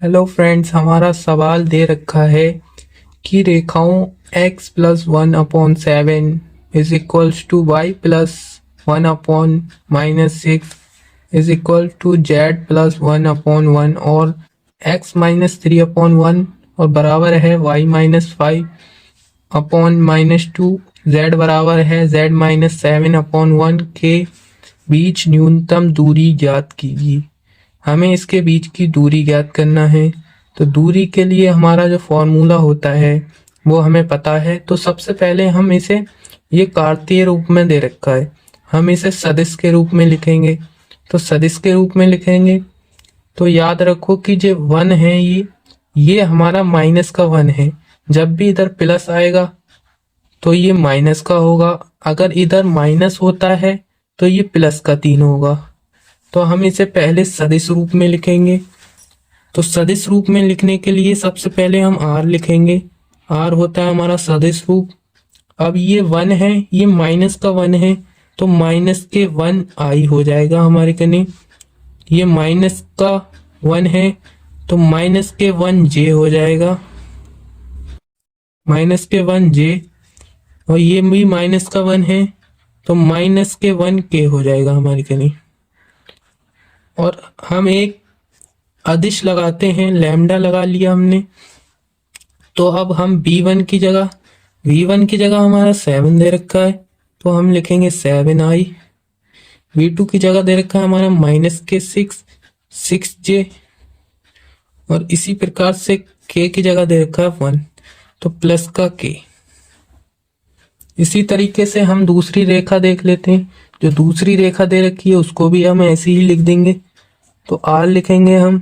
Hello friends, हमारा सवाल दे रखा है कि रेखाओं x plus 1/7 is equals to y plus 1/-6 is equal to z plus 1/1 और x माइनस 3/1 और बराबर है y माइनस 5/-2। z बराबर है z माइनस 7/1 के बीच न्यूनतम दूरी ज्ञात कीजिए। हमें इसके बीच की दूरी ज्ञात करना है। तो दूरी के लिए हमारा जो फॉर्मूला होता है वो हमें पता है। तो सबसे पहले हम इसे, ये कार्तीय रूप में दे रखा है, हम इसे सदिश के रूप में लिखेंगे। तो सदिश के रूप में लिखेंगे तो याद रखो कि जो वन है ये हमारा माइनस का वन है। जब भी इधर प्लस आएगा तो ये माइनस का होगा, अगर इधर माइनस होता है तो ये प्लस का 3 होगा। तो हम इसे पहले सदिश रूप में लिखेंगे। तो सदिश रूप में लिखने के लिए सबसे पहले हम आर लिखेंगे। आर होता है हमारा सदिश रूप। अब ये वन है, ये माइनस का वन है, तो माइनस के वन आई हो जाएगा हमारे कने। ये माइनस का वन है तो माइनस के वन जे हो जाएगा, माइनस के वन जे। और ये भी माइनस का वन है तो माइनस के वन के हो जाएगा हमारे कने। और हम एक अदिश लगाते हैं, लैम्डा लगा लिया हमने। तो अब हम v1 की जगह हमारा 7 दे रखा है तो हम लिखेंगे 7i। v2 की जगह दे रखा है हमारा माइनस के 6j। और इसी प्रकार से k की जगह दे रखा है 1 तो प्लस का k। इसी तरीके से हम दूसरी रेखा देख लेते हैं। जो दूसरी रेखा दे रखी है उसको भी हम ऐसे ही लिख देंगे। तो r लिखेंगे हम,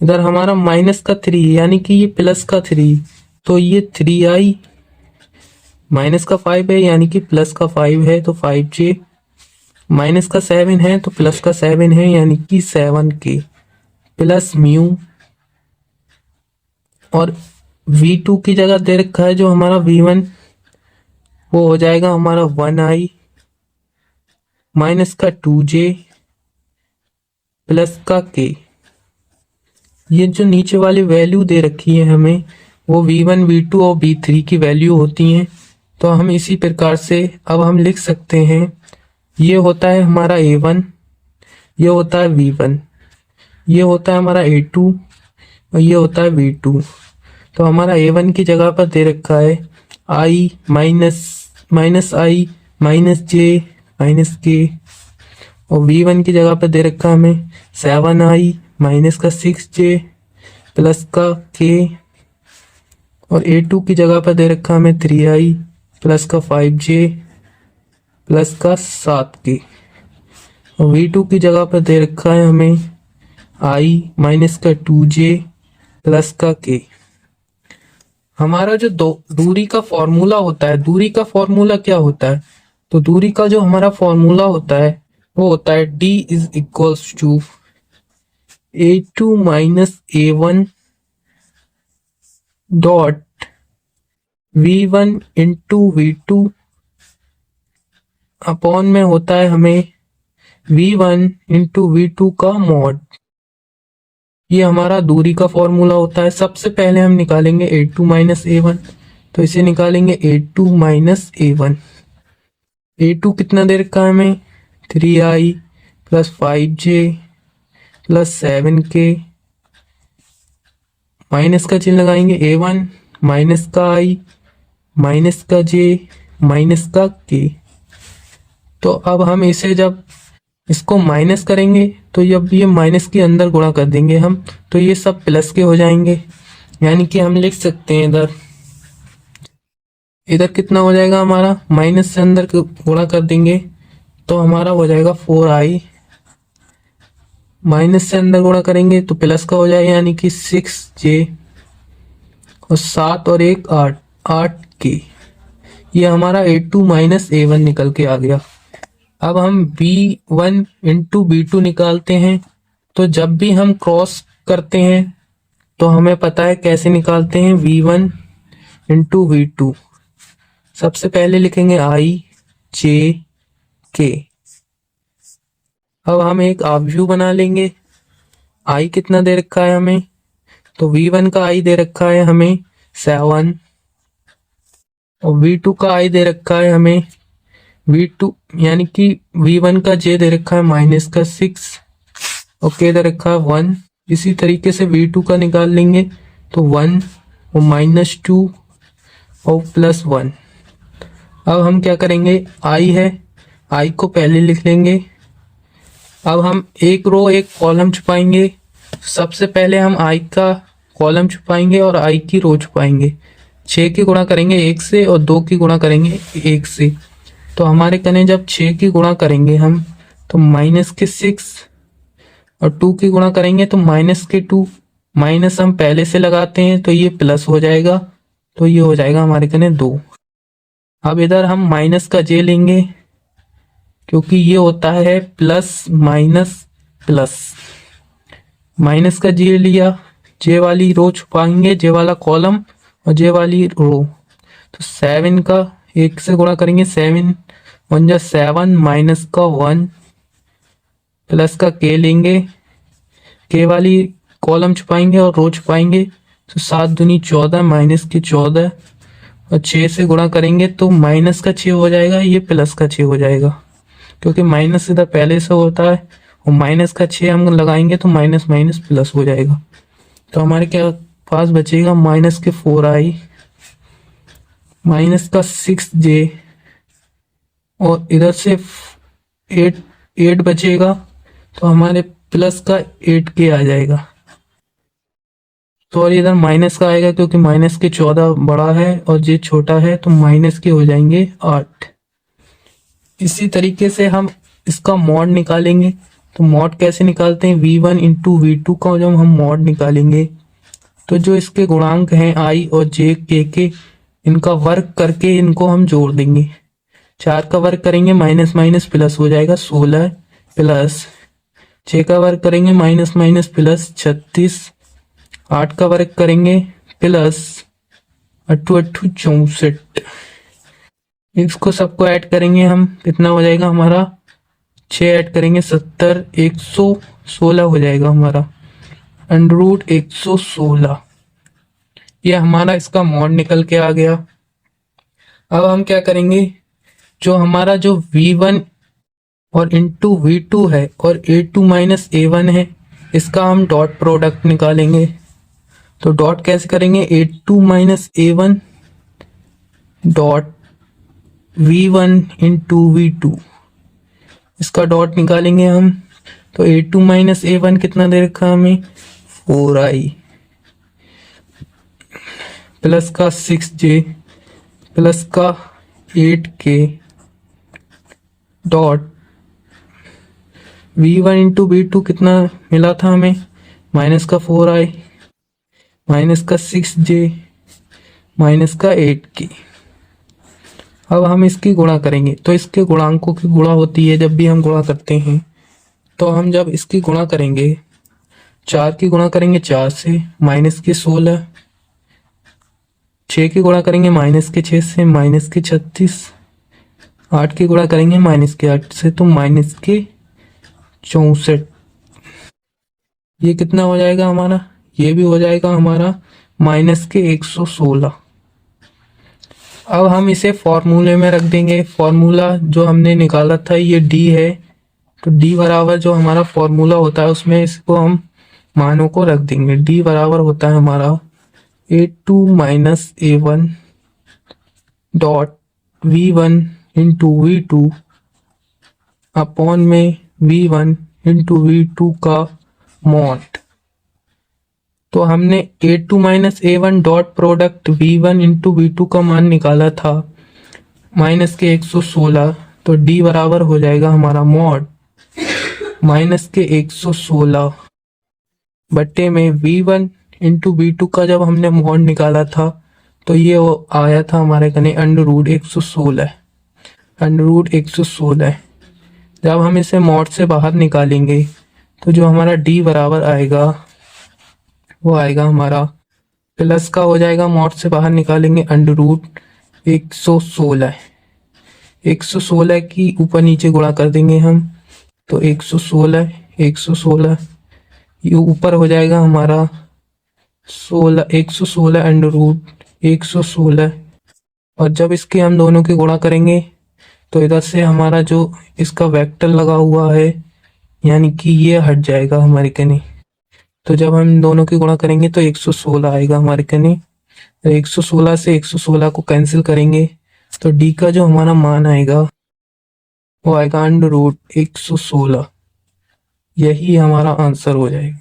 इधर हमारा माइनस का 3 यानी कि ये प्लस का 3, तो ये 3i। माइनस का 5 है यानी कि प्लस का 5 है तो 5j। माइनस का 7 है तो प्लस का 7 है यानी कि 7k प्लस म्यू। और v2 की जगह दे रखा है जो हमारा v1, वो हो जाएगा हमारा 1i माइनस का 2j प्लस का k। ये जो नीचे वाली वैल्यू दे रखी है हमें, वो v1 v2 और v3 की वैल्यू होती हैं। तो हम इसी प्रकार से अब हम लिख सकते हैं, ये होता है हमारा a1, ये होता है v1, ये होता है हमारा a2 और ये होता है v2। तो हमारा a1 की जगह पर दे रखा है i minus I minus J minus के। और v1 की जगह पर दे रखा है हमें 7i माइनस का 6j प्लस का k। और a2 की जगह पर दे रखा है हमें 3i प्लस का 5j प्लस का 7k। और v2 की जगह पर दे रखा है हमें i माइनस का 2j प्लस का k। हमारा जो दूरी का फॉर्मूला होता है, दूरी का फॉर्मूला क्या होता है? तो दूरी का जो हमारा फॉर्मूला होता है वो होता है d is equals to a2 minus a1 dot v1 into v2 upon में होता है हमें v1 इंटू v2 का मॉड। ये हमारा दूरी का फॉर्मूला होता है। सबसे पहले हम निकालेंगे a2 माइनस a1, तो इसे निकालेंगे a2 माइनस a1। a2 कितना दे रखा है हमें 3i plus 5j plus 7k। Minus का चिन्ह लगाएंगे, a1 माइनस का i माइनस का j माइनस का k। तो अब हम इसे जब इसको माइनस करेंगे तो जब ये माइनस के अंदर गुणा कर देंगे हम, तो ये सब प्लस के हो जाएंगे। यानी कि हम लिख सकते हैं इधर कितना हो जाएगा हमारा, माइनस से अंदर गुणा कर देंगे तो हमारा हो जाएगा 4i। माइनस से अंदर गुणा करेंगे तो प्लस का हो जाएगा यानी कि 6j। और 7 और 1 8k। ये हमारा a2 माइनस a1 निकल के आ गया। अब हम v1 इंटू v2 निकालते हैं। तो जब भी हम क्रॉस करते हैं तो हमें पता है कैसे निकालते हैं, v1 इंटू v2। सबसे पहले लिखेंगे i j k। अब हम एक ऑब्व्यू बना लेंगे। आई कितना दे रखा है हमें, तो V1 का आई दे रखा है हमें 7 और V2 का आई दे रखा है हमें V2 यानी कि V1 का जे दे रखा है -6 और के दे रखा है 1। इसी तरीके से V2 का निकाल लेंगे तो 1 और -2 और +1। अब हम क्या करेंगे, आई है, आई को पहले लिख लेंगे। अब हम एक रो एक कॉलम छुपाएंगे। सबसे पहले हम आई का कॉलम छुपाएंगे और आई की रो छुपाएंगे। 6 की गुणा करेंगे 1 से और 2 की गुणा करेंगे 1 से। तो हमारे कने जब 6 की गुणा करेंगे हम तो -6 और 2 की गुणा करेंगे तो -2। माइनस हम पहले से लगाते हैं तो ये प्लस हो जाएगा, तो ये हो जाएगा हमारे कने 2। अब इधर हम माइनस का जे लेंगे क्योंकि ये होता है प्लस माइनस प्लस। माइनस का जे लिया, जे वाली रो छुपाएंगे, जे वाला कॉलम और जे वाली रो। तो 7 का 1 से गुणा करेंगे, 7 1 जा 7 माइनस का 1 प्लस का के लेंगे, के वाली कॉलम छुपाएंगे और रो छुपाएंगे। तो 7 दूनी 14 माइनस की 14 और 6 से गुणा करेंगे तो माइनस का 6 हो जाएगा, ये प्लस का 6 हो जाएगा क्योंकि माइनस इधर पहले से होता है और माइनस का 6 हम लगाएंगे तो माइनस माइनस प्लस हो जाएगा। तो हमारे क्या पास बचेगा, माइनस के 4 आई माइनस का 6 जे और इधर से 8 बचेगा तो हमारे प्लस का 8 के आ जाएगा। तो और इधर माइनस का आएगा क्योंकि माइनस के 14 बड़ा है और जे छोटा है तो माइनस के हो जाएंगे 8। इसी तरीके से हम इसका मॉड निकालेंगे। तो मॉड कैसे निकालते हैं, V1 इंटू V2 का जब हम मॉड निकालेंगे तो जो इसके गुणांक हैं आई और जे के इनका वर्ग करके इनको हम जोड़ देंगे। 4 का वर्ग करेंगे माइनस माइनस प्लस हो जाएगा 16 प्लस 6 का वर्ग करेंगे माइनस माइनस प्लस 36, 8 का वर्ग करेंगे प्लस 8 8 64। इसको सबको ऐड करेंगे हम, कितना हो जाएगा हमारा, 6 ऐड करेंगे 70 116 हो जाएगा हमारा √116। ये हमारा इसका मॉड निकल के आ गया। अब हम क्या करेंगे, जो हमारा जो V1 और इंटू V2 है और A2 माइनस A1 है इसका हम डॉट प्रोडक्ट निकालेंगे। तो डॉट कैसे करेंगे, A2 minus A1 dot V1 into V2 इसका डॉट निकालेंगे हम। तो A2 माइनस A1 कितना दे रखा हमें 4i प्लस का 6j प्लस का 8k dot V1 into V2 कितना मिला था हमें, माइनस का 4i माइनस का 6j माइनस का 8k। अब हम इसकी गुणा करेंगे तो इसके गुणांकों की गुणा होती है जब भी हम गुणा करते हैं। तो हम जब इसकी गुणा करेंगे 4 की गुणा करेंगे 4 से माइनस के 16, 6 की गुणा करेंगे माइनस के 6 से माइनस के 36, 8 की गुणा करेंगे माइनस के 8 से तो माइनस के 64। ये कितना हो जाएगा हमारा, ये भी हो जाएगा हमारा माइनस के 116। अब हम इसे फॉर्मूले में रख देंगे। फॉर्मूला जो हमने निकाला था ये D है, तो D बराबर जो हमारा फॉर्मूला होता है उसमें इसको हम मानों को रख देंगे। D बराबर होता है हमारा A2 minus A1 dot V1 into V2 upon में V1 इंटू V2 का मॉड। तो हमने A2 minus A1 dot product V1 into V2 का मान निकाला था माइनस के 116। तो D बराबर हो जाएगा हमारा मॉड माइनस के 116 बट्टे में V1 इंटू V2 का जब हमने मॉड निकाला था तो ये आया था हमारे कने √116। √116 जब हम इसे मॉड से बाहर निकालेंगे तो जो हमारा D बराबर आएगा वो आएगा हमारा प्लस का हो जाएगा, मॉड से बाहर निकालेंगे √116। 116 की ऊपर नीचे गुणा कर देंगे हम तो 116 116 ये ऊपर हो जाएगा हमारा 116 अंडर रूट 116। और जब इसके हम दोनों की गुणा करेंगे तो इधर से हमारा जो इसका वेक्टर लगा हुआ है यानी कि ये हट जाएगा हमारे कने। तो जब हम दोनों की गुणा करेंगे तो 116 आएगा हमारे कने। तो 116 से 116 को कैंसिल करेंगे तो डी का जो हमारा मान आएगा वो आएगा अंडर रूट 116। यही हमारा आंसर हो जाएगा।